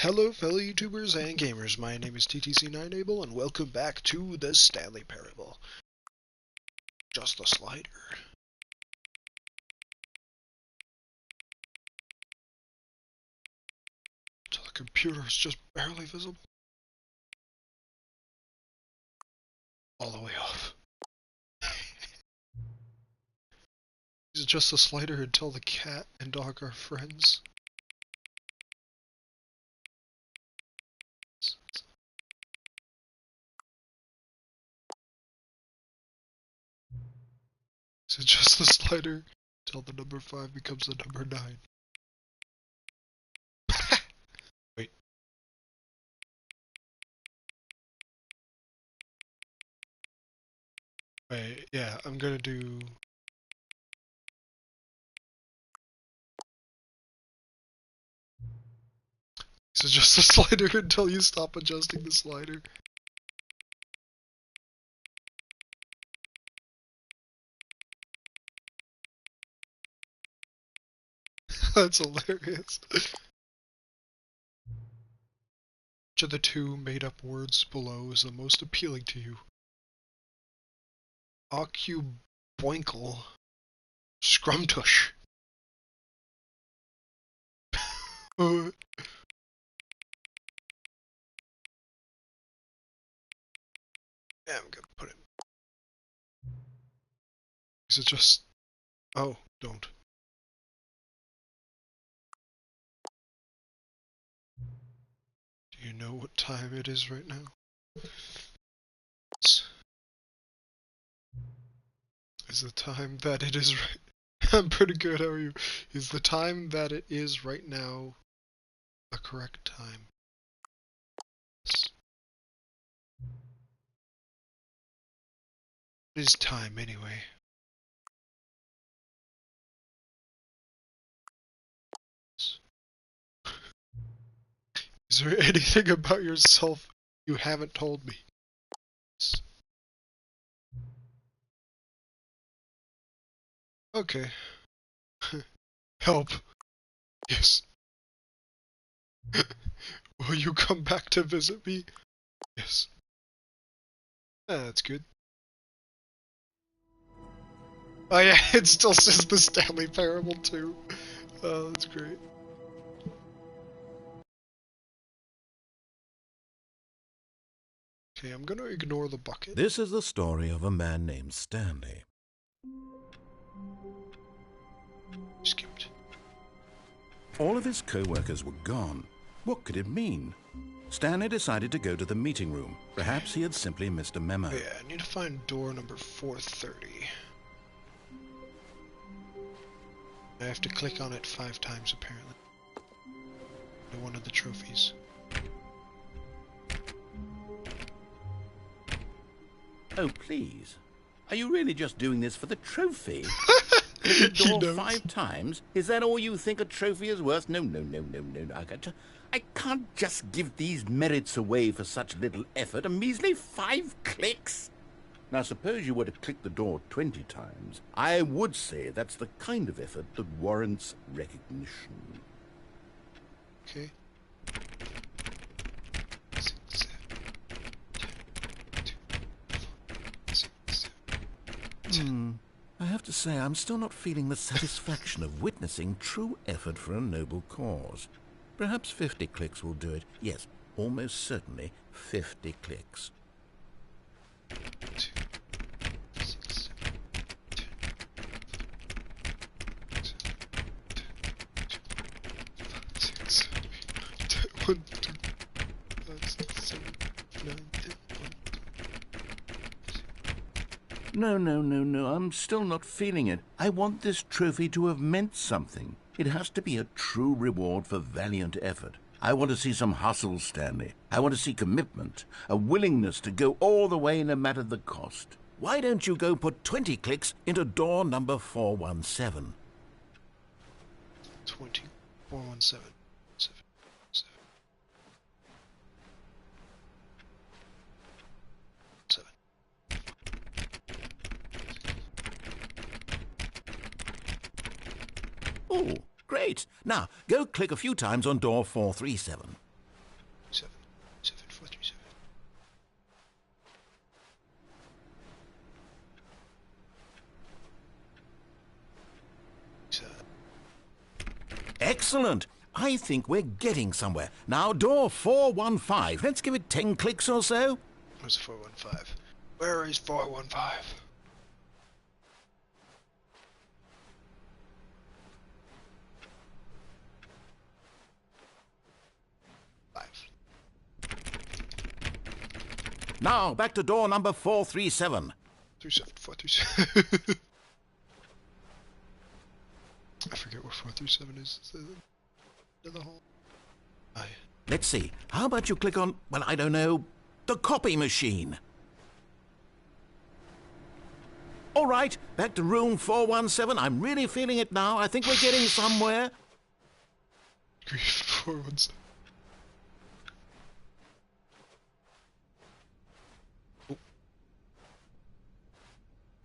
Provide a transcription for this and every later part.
Hello fellow YouTubers and gamers, my name is TTC9Able and welcome back to the Stanley Parable. Just a slider. So the computer is just barely visible. All the way off. Is it just a slider until the cat and dog are friends? Is it just a slider until the number 5 becomes the number 9? Wait. Wait, yeah, I'm gonna do... Is it just a slider until you stop adjusting the slider? That's hilarious. Which of the two made-up words below is the most appealing to you? Occuboinkle. Scrumtush. Yeah, I'm gonna put it. Is it just... Oh, don't. Do you know what time it is right now? Is the time that it is right... I'm pretty good, how are you? Is the time that it is right now the correct time? Yes. What is time, anyway? Is there anything about yourself you haven't told me? Yes. Okay. Help. Yes. Will you come back to visit me? Yes. That's good. Oh yeah, it still says the Stanley Parable too. Oh, that's great. Okay, I'm gonna ignore the bucket. This is the story of a man named Stanley. Skipped. All of his co-workers were gone. What could it mean? Stanley decided to go to the meeting room. Perhaps he had simply missed a memo. Oh yeah, I need to find door number 430. I have to click on it 5 times apparently. One of the trophies. Oh, please. Are you really just doing this for the trophy? Click the door 5 times? Is that all you think a trophy is worth? No. I can't just give these merits away for such little effort. A measly 5 clicks? Now, suppose you were to click the door 20 times. I would say that's the kind of effort that warrants recognition. Okay. I have to say, I'm still not feeling the satisfaction of witnessing true effort for a noble cause. Perhaps 50 clicks will do it. Yes, almost certainly 50 clicks. No, I'm still not feeling it. I want this trophy to have meant something. It has to be a true reward for valiant effort. I want to see some hustle, Stanley. I want to see commitment, a willingness to go all the way no matter the cost. Why don't you go put 20 clicks into door number 417? 417. Oh, great. Now, go click a few times on door 437. Excellent. I think we're getting somewhere. Now, door 415. Let's give it 10 clicks or so. Where's 415? Where is 415? Now, back to door number 437. 437. I forget where 437 is. In the hall. Aye. Let's see. How about you click on, well, I don't know, the copy machine? All right, back to room 417. I'm really feeling it now. I think we're getting somewhere. 417.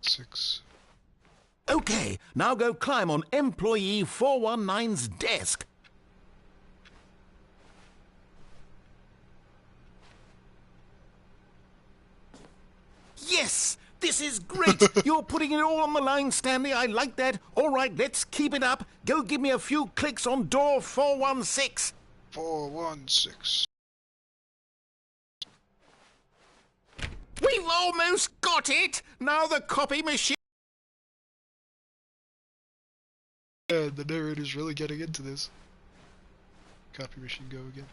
6. Okay, now go climb on employee 419's desk. Yes! This is great! You're putting it all on the line, Stanley. I like that. All right, let's keep it up. Go give me a few clicks on door 416. 416. We've almost got it! Now the copy machine... Yeah, the narrator's really getting into this. Copy machine, go again.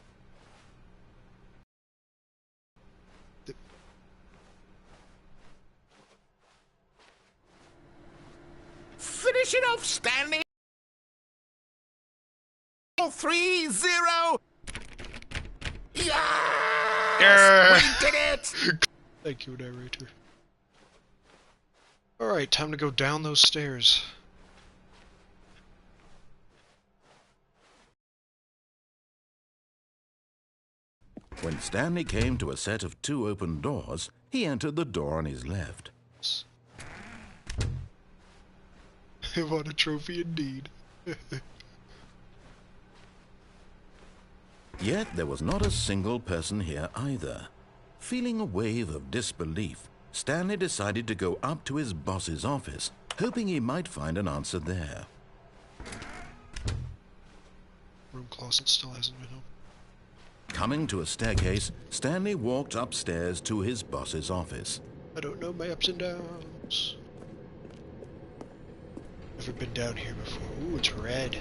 Finish it off, Stanley! 430! Yes! Yeah! We did it! Thank you, narrator. Alright, time to go down those stairs. When Stanley came to a set of 2 open doors, he entered the door on his left. I want a trophy indeed. Yet there was not a single person here either. Feeling a wave of disbelief, Stanley decided to go up to his boss's office, hoping he might find an answer there. Room closet still hasn't been opened. Coming to a staircase, Stanley walked upstairs to his boss's office. I don't know my ups and downs. Never been down here before. Ooh, it's red.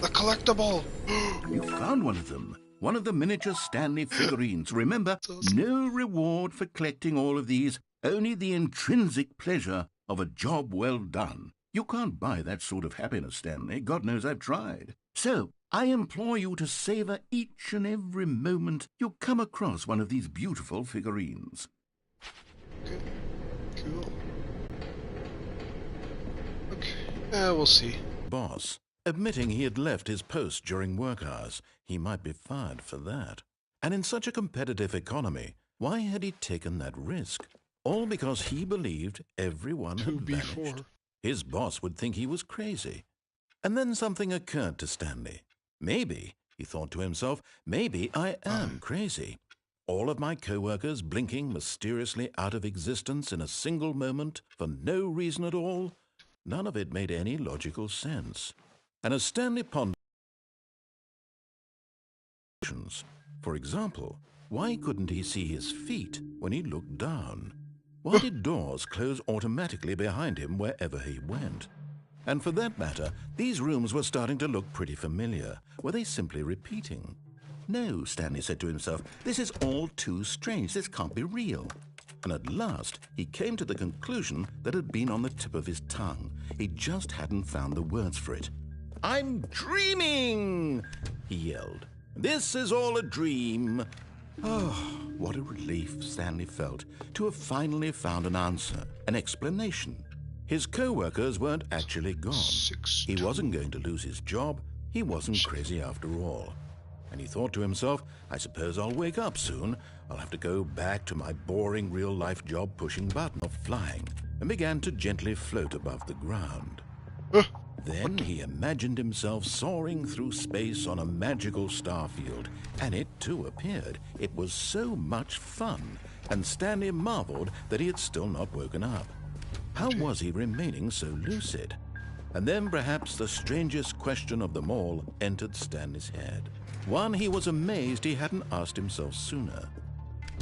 The collectible! You found one of them. One of the miniature Stanley figurines. Remember, Awesome. no reward for collecting all of these, only the intrinsic pleasure of a job well done. You can't buy that sort of happiness, Stanley. God knows I've tried. So, I implore you to savor each and every moment you come across one of these beautiful figurines. Okay. Cool. Okay. We'll see. Boss, admitting he had left his post during work hours, he might be fired for that. And in such a competitive economy, why had he taken that risk? All because he believed everyone had vanished. His boss would think he was crazy. And then something occurred to Stanley. Maybe, he thought to himself, maybe I am crazy. All of my co-workers blinking mysteriously out of existence in a single moment for no reason at all. None of it made any logical sense. And as Stanley pondered, for example, why couldn't he see his feet when he looked down? Why did doors close automatically behind him wherever he went? And for that matter, these rooms were starting to look pretty familiar. Were they simply repeating? No, Stanley said to himself, this is all too strange. This can't be real. And at last, he came to the conclusion that had been on the tip of his tongue. He just hadn't found the words for it. I'm dreaming, he yelled. This is all a dream. Oh, what a relief Stanley felt to have finally found an answer, an explanation. His co-workers weren't actually gone. He wasn't going to lose his job. He wasn't crazy after all. And he thought to himself, I suppose I'll wake up soon. I'll have to go back to my boring real-life job pushing buttons or flying, and began to gently float above the ground. Then he imagined himself soaring through space on a magical starfield, and it too appeared. It was so much fun, and Stanley marveled that he had still not woken up. How was he remaining so lucid? And then perhaps the strangest question of them all entered Stanley's head. One he was amazed he hadn't asked himself sooner.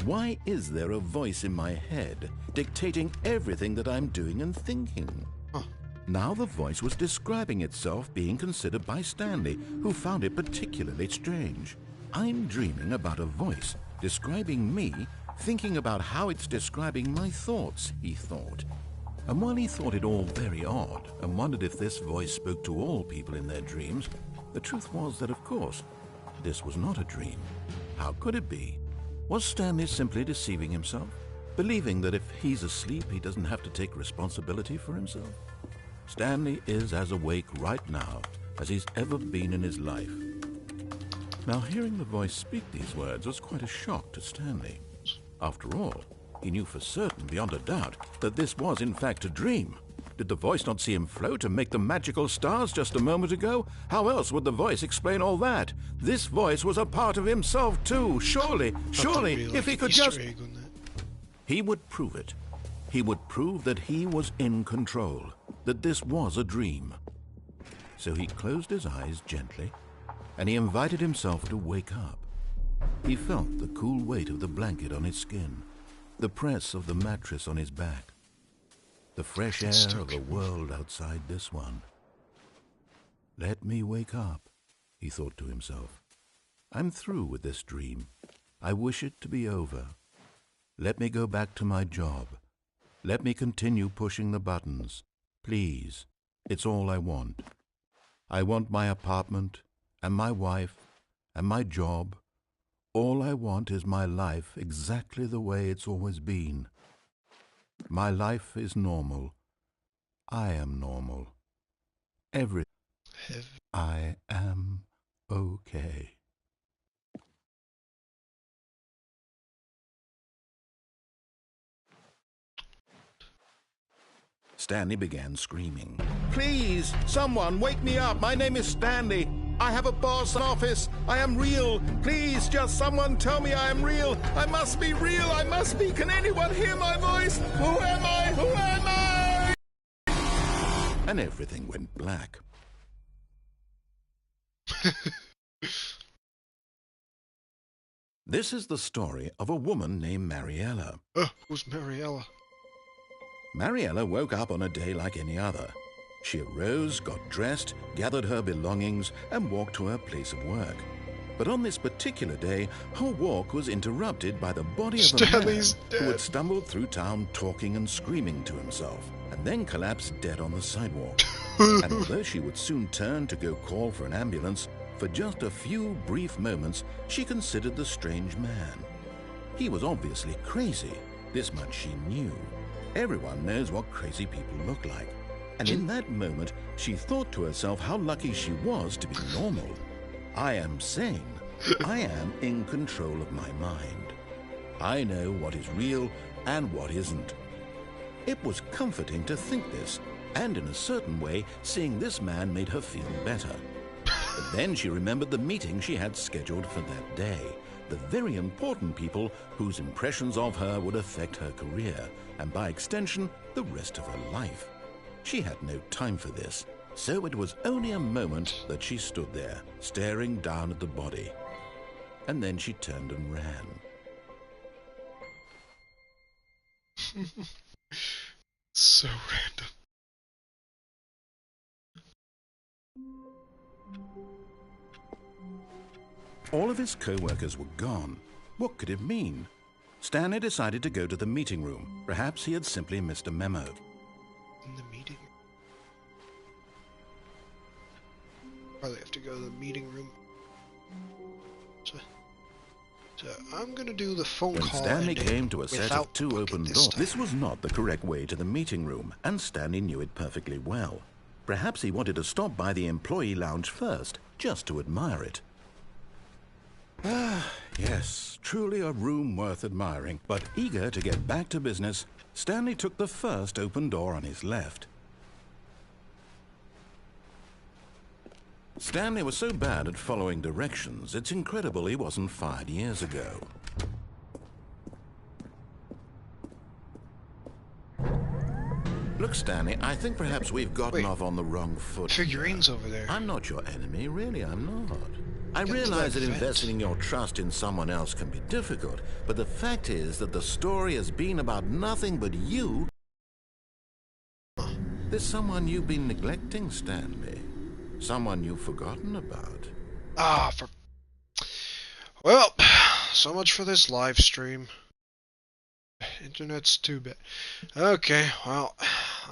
Why is there a voice in my head dictating everything that I'm doing and thinking? Huh. Now the voice was describing itself being considered by Stanley, who found it particularly strange. I'm dreaming about a voice describing me, thinking about how it's describing my thoughts, he thought. And while he thought it all very odd and wondered if this voice spoke to all people in their dreams, the truth was that, of course, this was not a dream. How could it be? Was Stanley simply deceiving himself, believing that if he's asleep, he doesn't have to take responsibility for himself? Stanley is as awake right now as he's ever been in his life. Now, hearing the voice speak these words was quite a shock to Stanley. After all, he knew for certain, beyond a doubt, that this was in fact a dream. Did the voice not see him float and make the magical stars just a moment ago? How else would the voice explain all that? This voice was a part of himself too. Surely, if he could just... He would prove it. He would prove that he was in control, that this was a dream. So he closed his eyes gently, and he invited himself to wake up. He felt the cool weight of the blanket on his skin, the press of the mattress on his back, the fresh air of the world outside this one. Let me wake up, he thought to himself. I'm through with this dream. I wish it to be over. Let me go back to my job. Let me continue pushing the buttons. Please, it's all I want. I want my apartment and my wife and my job. All I want is my life exactly the way it's always been. My life is normal. I am normal. I am okay. Stanley began screaming. Please, someone, wake me up. My name is Stanley. I have a boss, an office. I am real. Please, just someone tell me I am real. I must be real. I must be. Can anyone hear my voice? Who am I? Who am I? And everything went black. This is the story of a woman named Mariella. Who's Mariella? Mariella woke up on a day like any other. She arose, got dressed, gathered her belongings, and walked to her place of work. But on this particular day, her walk was interrupted by the body of a man who had stumbled through town talking and screaming to himself, and then collapsed dead on the sidewalk. And although she would soon turn to go call for an ambulance, for just a few brief moments, she considered the strange man. He was obviously crazy. This much she knew. Everyone knows what crazy people look like. And in that moment, she thought to herself how lucky she was to be normal. I am sane. I am in control of my mind. I know what is real and what isn't. It was comforting to think this, and in a certain way, seeing this man made her feel better. But then she remembered the meeting she had scheduled for that day, the very important people whose impressions of her would affect her career, and by extension, the rest of her life. She had no time for this, so it was only a moment that she stood there, staring down at the body. And then she turned and ran. So random. All of his co-workers were gone. What could it mean? Stanley decided to go to the meeting room. Perhaps he had simply missed a memo. In the meeting? Probably have to go to the meeting room. So I'm gonna do the phone when call. When Stanley came to a set of two open doors, this was not the correct way to the meeting room, and Stanley knew it perfectly well. Perhaps he wanted to stop by the employee lounge first, just to admire it. Ah, yes, truly a room worth admiring. But eager to get back to business, Stanley took the first open door on his left. Stanley was so bad at following directions, it's incredible he wasn't fired years ago. Look, Stanley, I think perhaps we've gotten Wait, off on the wrong foot figurines here. over there. I'm not your enemy, really, I'm not. I Get into realize that that vent. investing your trust in someone else can be difficult, but the fact is that the story has been about nothing but you. There's someone you've been neglecting, Stanley. Someone you've forgotten about. Ah, well, so much for this live stream. Internet's too bad. Okay, well,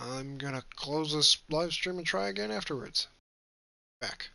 I'm gonna close this live stream and try again afterwards. Back.